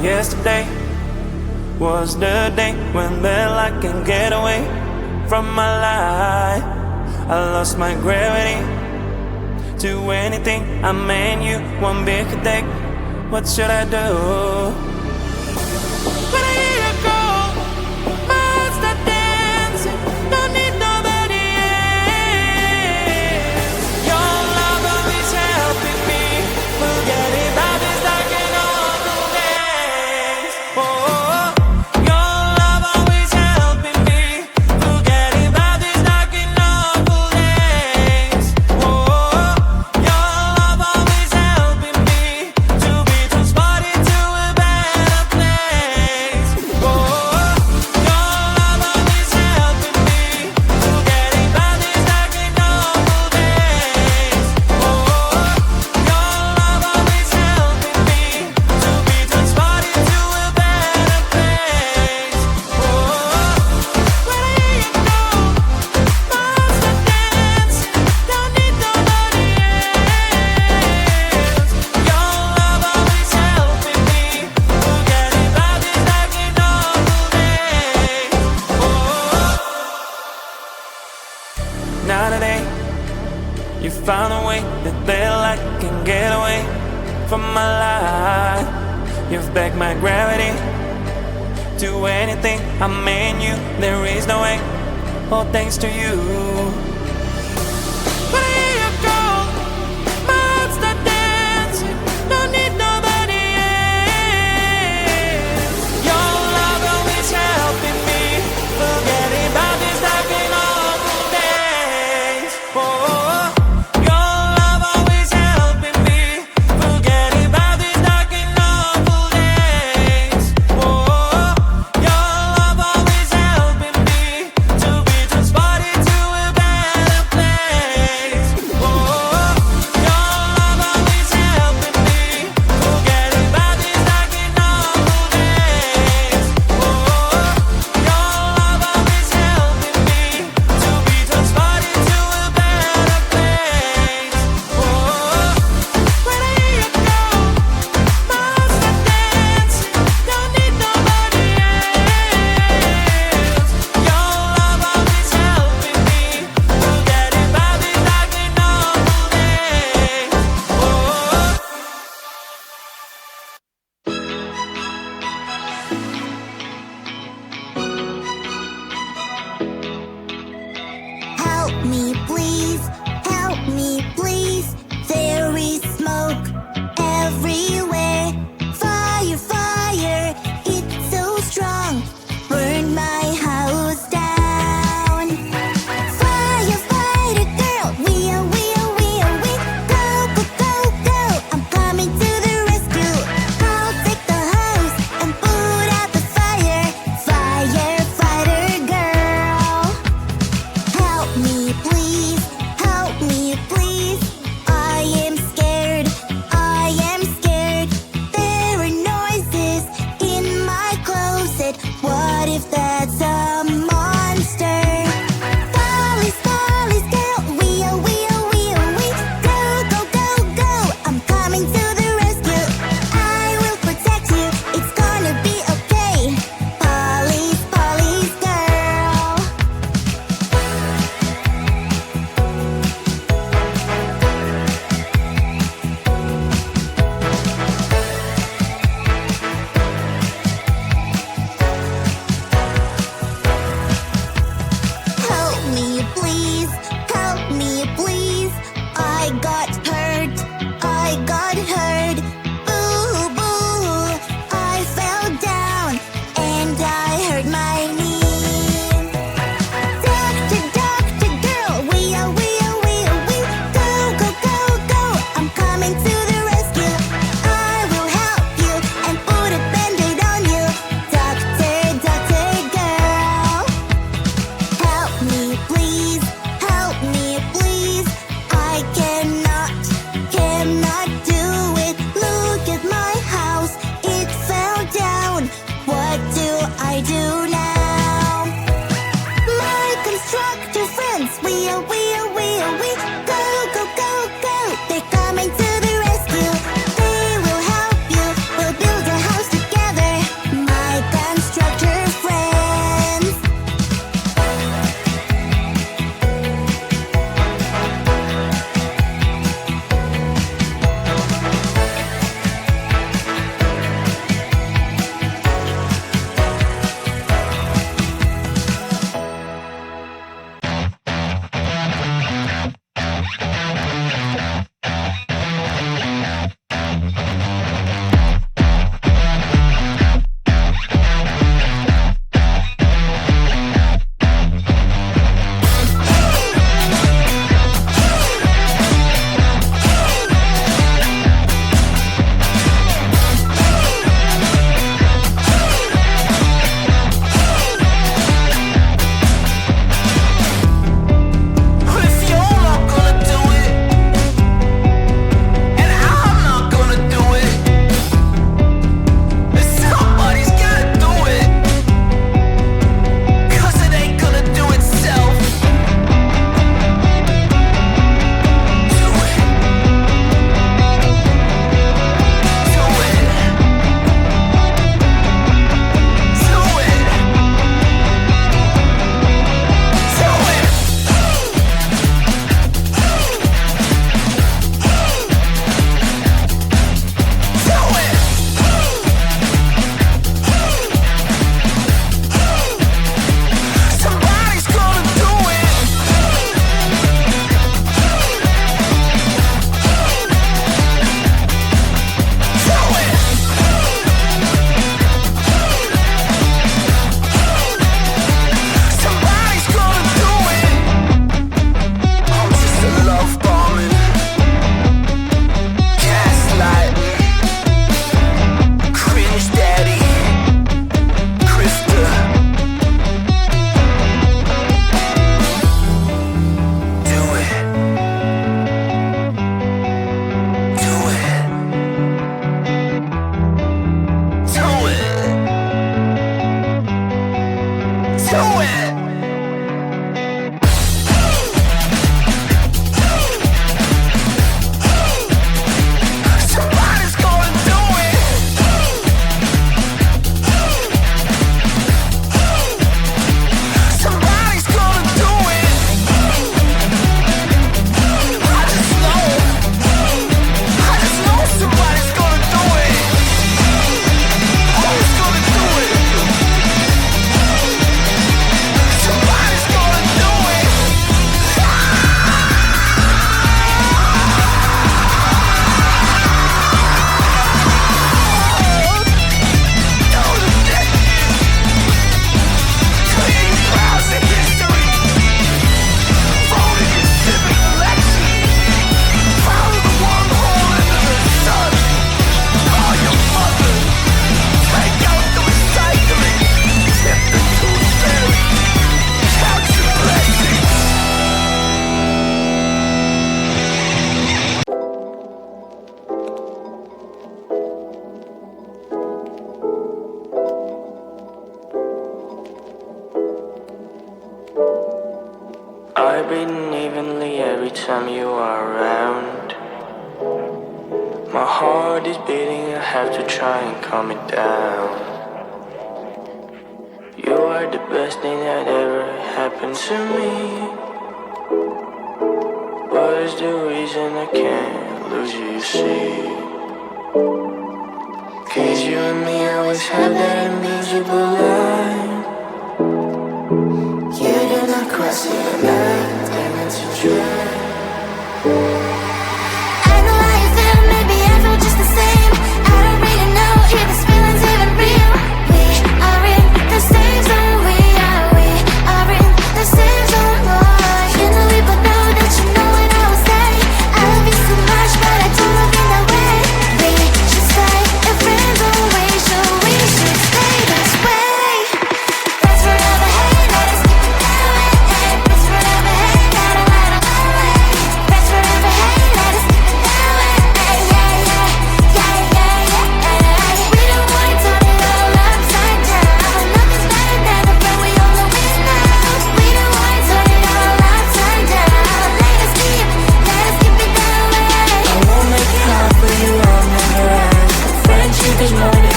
Yesterday was the day when I can get away from my life. I lost my gravity to anything. I mean you one big day. What should I do? When I hear you go, my heart start dancing. Don't need nobody else. Your love always helping me forget about this dark and awful days. Oh, your love always helping me forget about this dark and awful days. Oh, your love always helping me to be transported to a better place. Oh, your love always helping me forget about this dark and awful days. Oh, your love always helping me to be transported to a better place. Oh, when I hear you go, my heart starts dancing. Don't need nobody else. Your love always helping me forget about this dark and awful days. Oh, now today you found a way that I can get away from my life. You've begged my gravity to anything. I mean you, there is no way. All thanks to you. When I hear you go, my heart start dancing. Don't need nobody else. Your love always helping me forget about this dark and awful days. Oh, your love always helping me forget about this dark and awful days. Oh, your love always helping me to be transported to a better didn't have to try and calm it down. You are the best thing that ever happened to me. What is the reason I can't lose you, you see? 'Cause you and me always have that invisible line. You do not cross the line, damn it to try. I know how you feel, maybe I feel just the same. I don't really know if this feeling's even real. We are in the same zone, we are in the same zone, boy. You know we both know that you know what I will say. I love you so much, but I don't love you that way. We should stay in friends always, so we should stay this way. Friends forever, hey, let us keep it that way. Friends forever, hey, gotta let it away. Friends forever, hey, let us keep it that way. Yeah, yeah, yeah, yeah, yeah. We don't want to turn it all upside down. Nothing's better than the friend we all know is now. We don't want to turn it all upside down. Let us keep it that way. I won't make it hard for you, I'll never ask. Friendship is more than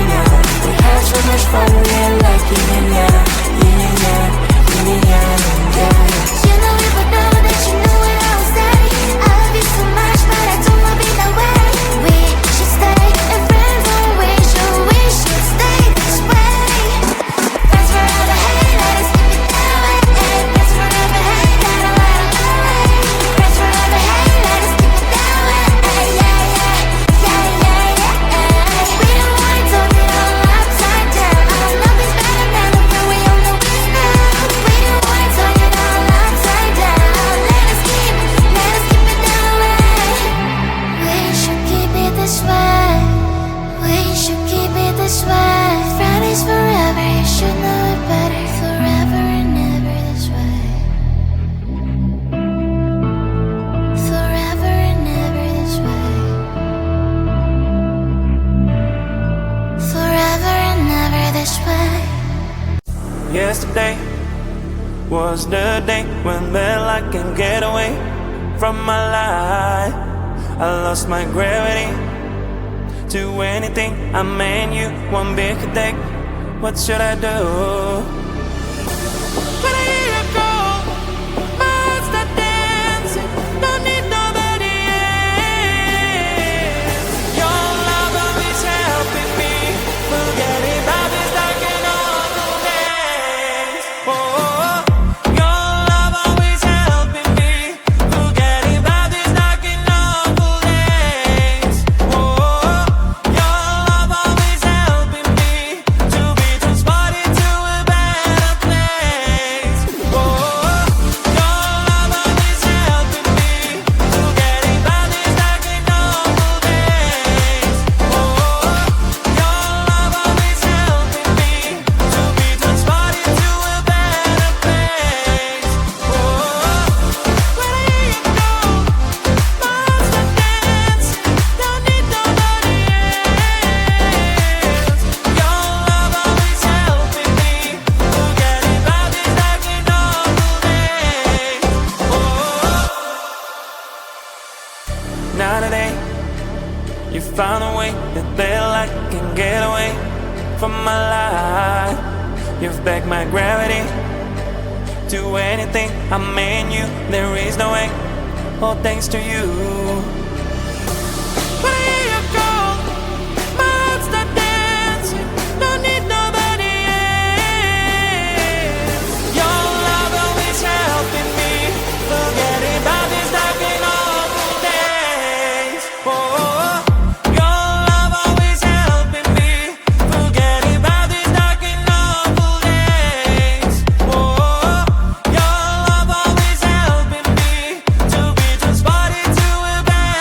enough. We have so much fun, we ain't like yin and yang, yin and yang, yin and yang, yeah. You know we both know that you know what I will say. I love you so much, but I don't love you that way. We should stay in friends always, so we should stay this way. Friends forever, hey, let us keep it that way. Friends forever, hey, gotta let it away. Friends forever, hey, let us keep it that way. Yeah, yeah, yeah, yeah, yeah. We don't want to turn it all upside down. Nothing's better than the friend we all know is now. We don't want to turn it all upside down. Let us keep it that way. We should keep it this way. We should keep it this way. Fridays forever, you should know it better. Forever and ever this way. Forever and ever this way. Forever and ever this way. Yesterday was the day when I can get away from my life. I lost my gravity to anything. I mean you one big day. What should I do? When I hear you go, my heart start dancing. Don't need nobody else. Your love always helping me. Forgetting about this dark and awful days. Oh, your love always helping me. Forgetting about this dark and awful days. Oh, your love always helping me to be transported to a better place. Oh, your love always helping me. Forgetting about this dark and awful days. Oh, your love always helping me to be transported to a better place. Oh, when I hear you go, my heart starts dancing. Don't need nobody else. Your love always helping me. Forgetting about this dark and awful days. Oh, now today you found a way that I can get away from my life. You've backed my gravity to anything. I mean you, there is no way. All thanks to you. When I hear you go, my heart start dancing. Don't need nobody else. Your love always helping me. Forgetting about this dark and awful days. Oh, your love always helping me. Forgetting about this dark and awful days. Oh, your love always helping me to be transported to a better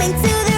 coming to the